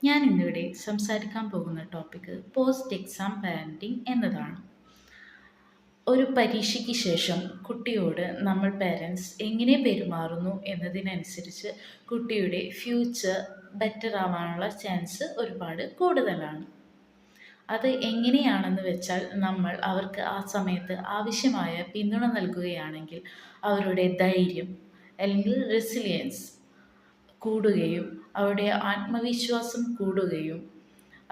ഞാൻ ഇന്നിവിടെ സംസാരിക്കാൻ പോകുന്ന ടോപ്പിക്ക് പോസ്റ്റ് എക്സാം പാരൻറ്റിംഗ് എന്നതാണ്. ഒരു പരീക്ഷയ്ക്ക് ശേഷം കുട്ടിയോട് നമ്മൾ പേരൻസ് എങ്ങനെ പെരുമാറുന്നു എന്നതിനനുസരിച്ച് കുട്ടിയുടെ ഫ്യൂച്ചർ ബെറ്റർ ആവാനുള്ള ചാൻസ് ഒരുപാട് കൂടുതലാണ്. അത് എങ്ങനെയാണെന്ന് വെച്ചാൽ നമ്മൾ അവർക്ക് ആ സമയത്ത് ആവശ്യമായ പിന്തുണ നൽകുകയാണെങ്കിൽ അവരുടെ ധൈര്യം അല്ലെങ്കിൽ റെസിലിയൻസ് കൂടുകയും അവരുടെ ആത്മവിശ്വാസം കൂടുകയും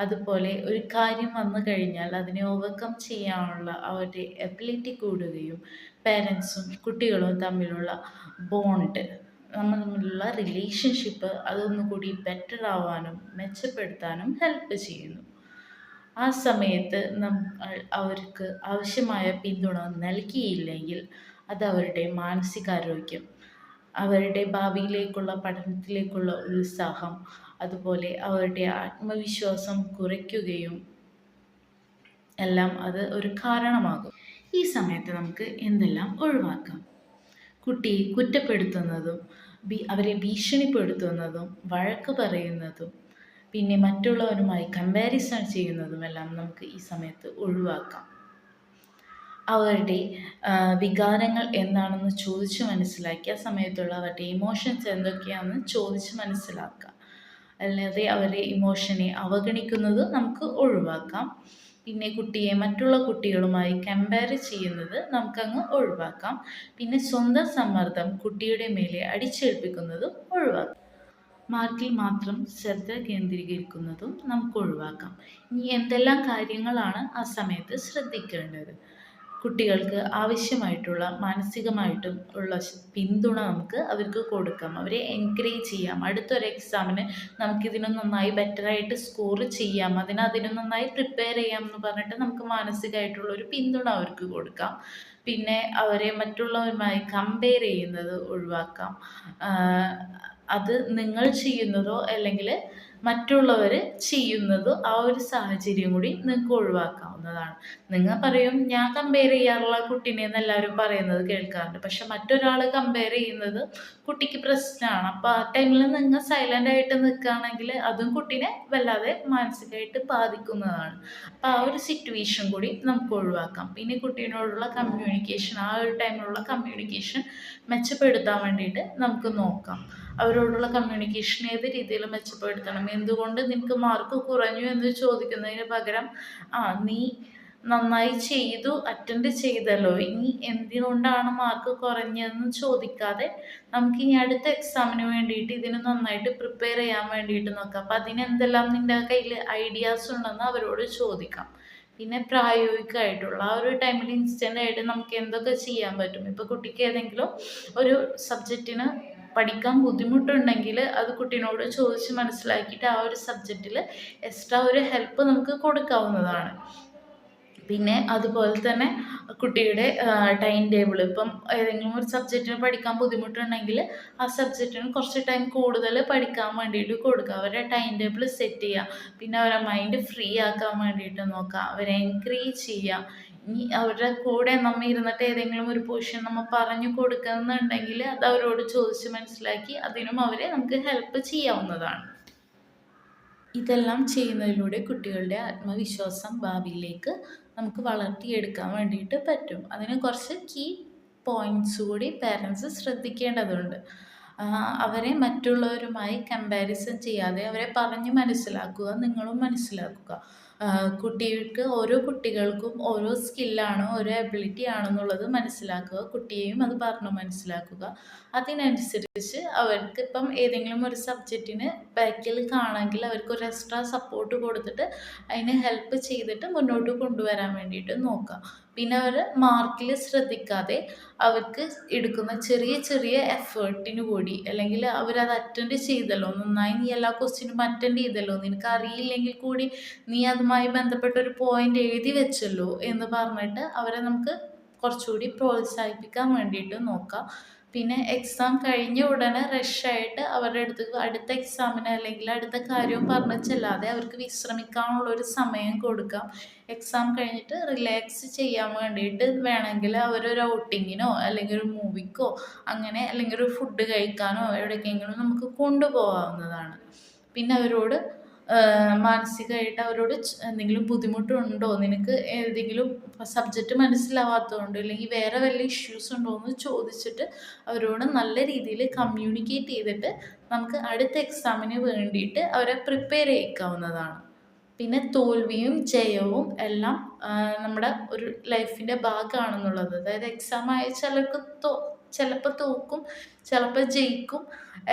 അതുപോലെ ഒരു കാര്യം വന്നു കഴിഞ്ഞാൽ അതിനെ ഓവർകം ചെയ്യാനുള്ള അവരുടെ എബിലിറ്റി കൂടുകയും പേരൻസും കുട്ടികളും തമ്മിലുള്ള ബോണ്ട് നമ്മൾ തമ്മിലുള്ള റിലേഷൻഷിപ്പ് അതൊന്നുകൂടി ബെറ്റർ ആവാനും മെച്ചപ്പെടുത്താനും ഹെൽപ്പ് ചെയ്യുന്നു. ആ സമയത്ത് നമ്മൾ അവർക്ക് ആവശ്യമായ പിന്തുണ നൽകിയില്ലെങ്കിൽ അത് അവരുടെ മാനസികാരോഗ്യം, അവരുടെ ഭാവിയിലേക്കുള്ള പഠനത്തിലേക്കുള്ള ഉത്സാഹം, അതുപോലെ അവരുടെ ആത്മവിശ്വാസം കുറയ്ക്കുകയും എല്ലാം അത് ഒരു കാരണമാകും. ഈ സമയത്ത് നമുക്ക് എന്തെല്ലാം ഒഴിവാക്കാം? കുട്ടിയെ കുറ്റപ്പെടുത്തുന്നതും അവരെ ഭീഷണിപ്പെടുത്തുന്നതും വഴക്ക് പറയുന്നതും പിന്നെ മറ്റുള്ളവരുമായി കമ്പാരിസൺ ചെയ്യുന്നതുമെല്ലാം നമുക്ക് ഈ സമയത്ത് ഒഴിവാക്കാം. അവരുടെ വികാരങ്ങൾ എന്താണെന്ന് ചോദിച്ച് മനസ്സിലാക്കി ആ സമയത്തുള്ള അവരുടെ ഇമോഷൻസ് എന്തൊക്കെയാണെന്ന് ചോദിച്ച് മനസ്സിലാക്കുക. അല്ലാതെ അവരുടെ ഇമോഷനെ അവഗണിക്കുന്നത് നമുക്ക് ഒഴിവാക്കാം. പിന്നെ കുട്ടിയെ മറ്റുള്ള കുട്ടികളുമായി കമ്പയർ ചെയ്യുന്നത് നമുക്കങ്ങ് ഒഴിവാക്കാം. പിന്നെ സ്വന്തം സമ്മർദ്ദം കുട്ടിയുടെ മേലെ അടിച്ചേൽപ്പിക്കുന്നതും ഒഴിവാക്കാം. മാർക്കിൽ മാത്രം ശ്രദ്ധ കേന്ദ്രീകരിക്കുന്നതും നമുക്ക് ഒഴിവാക്കാം. ഇനി എന്തെല്ലാം കാര്യങ്ങളാണ് ആ സമയത്ത് ശ്രദ്ധിക്കേണ്ടത്? കുട്ടികൾക്ക് ആവശ്യമായിട്ടുള്ള മാനസികമായിട്ടും ഉള്ള പിന്തുണ നമുക്ക് അവർക്ക് കൊടുക്കാം. അവരെ എൻകറേജ് ചെയ്യാം. അടുത്തൊരു എക്സാമിന് നമുക്കിതിന് നന്നായി ബെറ്ററായിട്ട് സ്കോർ ചെയ്യാം, അതിന് നന്നായി പ്രിപ്പയർ ചെയ്യാം എന്ന് പറഞ്ഞിട്ട് നമുക്ക് മാനസികമായിട്ടുള്ള ഒരു പിന്തുണ അവർക്ക് കൊടുക്കാം. പിന്നെ അവരെ മറ്റുള്ളവരുമായി കമ്പയർ ചെയ്യുന്നത് ഒഴിവാക്കാം. അത് നിങ്ങൾ ചെയ്യുന്നതോ അല്ലെങ്കിൽ മറ്റുള്ളവർ ചെയ്യുന്നതോ ആ ഒരു സാഹചര്യം കൂടി നിങ്ങൾക്ക് ഒഴിവാക്കാവുന്നതാണ്. നിങ്ങൾ പറയും ഞാൻ കമ്പയർ ചെയ്യാറുള്ള കുട്ടീനെ എന്ന് എല്ലാവരും പറയുന്നത് കേൾക്കാറുണ്ട്, പക്ഷെ മറ്റൊരാൾ കമ്പയർ ചെയ്യുന്നത് കുട്ടിക്ക് പ്രശ്നമാണ്. അപ്പോൾ ആ ടൈമിൽ നിങ്ങൾ സൈലൻ്റ് ആയിട്ട് നിൽക്കുകയാണെങ്കിൽ അതും കുട്ടീനെ വല്ലാതെ മാനസികമായിട്ട് ബാധിക്കുന്നതാണ്. അപ്പോൾ ആ ഒരു സിറ്റുവേഷൻ കൂടി നമുക്ക് ഒഴിവാക്കാം. പിന്നെ കുട്ടീനോടുള്ള കമ്മ്യൂണിക്കേഷൻ, ആ ഒരു ടൈമിലുള്ള കമ്മ്യൂണിക്കേഷൻ മെച്ചപ്പെടുത്താൻ വേണ്ടിയിട്ട് നമുക്ക് നോക്കാം. അവരോടുള്ള കമ്മ്യൂണിക്കേഷൻ ഏത് രീതിയിൽ മെച്ചപ്പെടുത്തണം, എന്തുകൊണ്ട് നിനക്ക് മാർക്ക് കുറഞ്ഞു എന്ന് ചോദിക്കുന്നതിന് പകരം നീ നന്നായി ചെയ്തു, അറ്റൻഡ് ചെയ്തല്ലോ, ഇനി എന്തുകൊണ്ടാണ് മാർക്ക് കുറഞ്ഞതെന്ന് ചോദിക്കാതെ നമുക്ക് ഇനി അടുത്ത എക്സാമിന് വേണ്ടിയിട്ട് ഇതിന് നന്നായിട്ട് പ്രിപ്പയർ ചെയ്യാൻ വേണ്ടിയിട്ട് നോക്കാം. അപ്പം അതിനെന്തെല്ലാം നിൻ്റെ കയ്യിൽ ഐഡിയാസ് ഉണ്ടെന്ന് അവരോട് ചോദിക്കാം. പിന്നെ പ്രായോഗികമായിട്ടുള്ള ആ ഒരു ടൈമിൽ ഇൻസ്റ്റൻ്റ് ആയിട്ട് നമുക്ക് എന്തൊക്കെ ചെയ്യാൻ പറ്റും? ഇപ്പോൾ കുട്ടിക്ക് ഏതെങ്കിലും ഒരു സബ്ജക്റ്റിന് പഠിക്കാൻ ബുദ്ധിമുട്ടുണ്ടെങ്കിൽ അത് കുട്ടീനോട് ചോദിച്ച് മനസ്സിലാക്കിയിട്ട് ആ ഒരു സബ്ജക്റ്റിൽ എക്സ്ട്രാ ഒരു ഹെൽപ്പ് നമുക്ക് കൊടുക്കാവുന്നതാണ്. പിന്നെ അതുപോലെ തന്നെ കുട്ടിയുടെ ടൈം ടേബിൾ, ഇപ്പം ഏതെങ്കിലും ഒരു സബ്ജക്റ്റിന് പഠിക്കാൻ ബുദ്ധിമുട്ടുണ്ടെങ്കിൽ ആ സബ്ജക്റ്റിന് കുറച്ച് ടൈം കൂടുതൽ പഠിക്കാൻ വേണ്ടിയിട്ട് കൊടുക്കുക. അവരുടെ ടൈം ടേബിൾ സെറ്റ് ചെയ്യുക. പിന്നെ അവരെ മൈൻഡ് ഫ്രീ ആക്കാൻ വേണ്ടിയിട്ട് നോക്കുക. അവരെ എൻകറേജ് ചെയ്യുക. ഇനി അവരുടെ കൂടെ നമ്മൾ ഇരുന്നിട്ട് ഏതെങ്കിലും ഒരു പോർഷൻ നമ്മൾ പറഞ്ഞു കൊടുക്കുന്നുണ്ടെങ്കിൽ അത് അവരോട് ചോദിച്ച് മനസ്സിലാക്കി അതിനും അവരെ നമുക്ക് ഹെൽപ്പ് ചെയ്യാവുന്നതാണ്. ഇതെല്ലാം ചെയ്യുന്നതിലൂടെ കുട്ടികളുടെ ആത്മവിശ്വാസം ഭാവിയിലേക്ക് നമുക്ക് വളർത്തിയെടുക്കാൻ വേണ്ടിയിട്ട് പറ്റും. അതിന് കുറച്ച് കീ പോയിൻറ്റ്സ് കൂടി പേരൻസ് ശ്രദ്ധിക്കേണ്ടതുണ്ട്. അവരെ മറ്റുള്ളവരുമായി കമ്പാരിസൺ ചെയ്യാതെ അവരെ പറഞ്ഞ് മനസ്സിലാക്കുക, നിങ്ങളും മനസ്സിലാക്കുക. കുട്ടികൾക്ക് ഓരോ കുട്ടികൾക്കും ഓരോ സ്കില്ലാണ്, ഓരോ എബിലിറ്റി ആണെന്നുള്ളത് മനസ്സിലാക്കുക. കുട്ടിയെയും അത് പറഞ്ഞു മനസ്സിലാക്കുക. അതിനനുസരിച്ച് അവർക്ക് ഇപ്പം ഏതെങ്കിലും ഒരു സബ്ജക്റ്റിന് ബാക്കിൽ കാണുമെങ്കിൽ അവർക്ക് ഒരു എക്സ്ട്രാ സപ്പോർട്ട് കൊടുത്തിട്ട് അതിനെ ഹെൽപ്പ് ചെയ്തിട്ട് മുന്നോട്ട് കൊണ്ടുവരാൻ വേണ്ടിയിട്ട് നോക്കുക. പിന്നെ അവർ മാർക്കിൽ ശ്രദ്ധിക്കാതെ അവർക്ക് എടുക്കുന്ന ചെറിയ ചെറിയ എഫേർട്ടിന് കൂടി, അല്ലെങ്കിൽ അവരത് അറ്റൻഡ് ചെയ്തല്ലോ, നന്നായി നീ എല്ലാ ക്വസ്റ്റ്യനും അറ്റൻഡ് ചെയ്തല്ലോ, നിനക്ക് അറിയില്ലെങ്കിൽ കൂടി നീ അതുമായി ബന്ധപ്പെട്ട ഒരു പോയിന്റ് എഴുതി വെച്ചല്ലോ എന്ന് പറഞ്ഞിട്ട് അവരെ നമുക്ക് കുറച്ചുകൂടി പ്രോത്സാഹിപ്പിക്കാൻ വേണ്ടിയിട്ട് നോക്കാം. പിന്നെ എക്സാം കഴിഞ്ഞ ഉടനെ റഷായിട്ട് അവരുടെ അടുത്ത് അടുത്ത എക്സാമിന് അല്ലെങ്കിൽ അടുത്ത കാര്യവും പറഞ്ഞ് ചെല്ലാതെ അവർക്ക് വിശ്രമിക്കാനുള്ളൊരു സമയം കൊടുക്കാം. എക്സാം കഴിഞ്ഞിട്ട് റിലാക്സ് ചെയ്യാൻ വേണ്ടിയിട്ട് വേണമെങ്കിൽ അവരൊരു ഔട്ടിങ്ങിനോ അല്ലെങ്കിൽ ഒരു മൂവിക്കോ അങ്ങനെ, അല്ലെങ്കിൽ ഒരു ഫുഡ് കഴിക്കാനോ എവിടേക്കെങ്കിലും നമുക്ക് കൊണ്ടുപോകാവുന്നതാണ്. പിന്നെ അവരോട് മാനസികമായിട്ട് അവരോട് എന്തെങ്കിലും ബുദ്ധിമുട്ടുണ്ടോ, നിനക്ക് ഏതെങ്കിലും സബ്ജക്റ്റ് മനസ്സിലാവാത്തതുകൊണ്ടോ ഇല്ലെങ്കിൽ വേറെ വല്ല ഇഷ്യൂസ് ഉണ്ടോ എന്ന് ചോദിച്ചിട്ട് അവരോട് നല്ല രീതിയിൽ കമ്മ്യൂണിക്കേറ്റ് ചെയ്തിട്ട് നമുക്ക് അടുത്ത എക്സാമിന് വേണ്ടിയിട്ട് അവരെ പ്രിപ്പയർ ചെയ്യിക്കാവുന്നതാണ്. പിന്നെ തോൽവിയും ജയവും എല്ലാം നമ്മുടെ ഒരു ലൈഫിൻ്റെ ഭാഗമാണെന്നുള്ളത്. അതായത് എക്സാം ആയ ചിലപ്പോൾ തോക്കും, ചിലപ്പോൾ ജയിക്കും.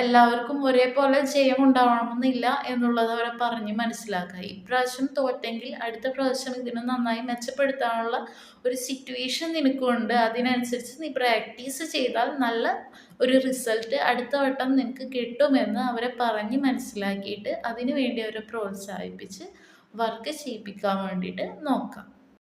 എല്ലാവർക്കും ഒരേപോലെ ജയം ഉണ്ടാവണമെന്നില്ല എന്നുള്ളത് അവരെ പറഞ്ഞ് മനസ്സിലാക്കുക. ഇപ്രാവശ്യം തോറ്റെങ്കിൽ അടുത്ത പ്രാവശ്യം ഇതിനെ നന്നായി മെച്ചപ്പെടുത്താനുള്ള ഒരു സിറ്റുവേഷൻ നിനക്കുണ്ട്. അതിനനുസരിച്ച് നീ പ്രാക്ടീസ് ചെയ്താൽ നല്ല ഒരു റിസൾട്ട് അടുത്ത വട്ടം നിനക്ക് കിട്ടുമെന്ന് അവരെ പറഞ്ഞ് മനസ്സിലാക്കിയിട്ട് അതിനു വേണ്ടി അവരെ പ്രോത്സാഹിപ്പിച്ച് വർക്ക് ചെയ്യിപ്പിക്കാൻ വേണ്ടിയിട്ട് നോക്കാം.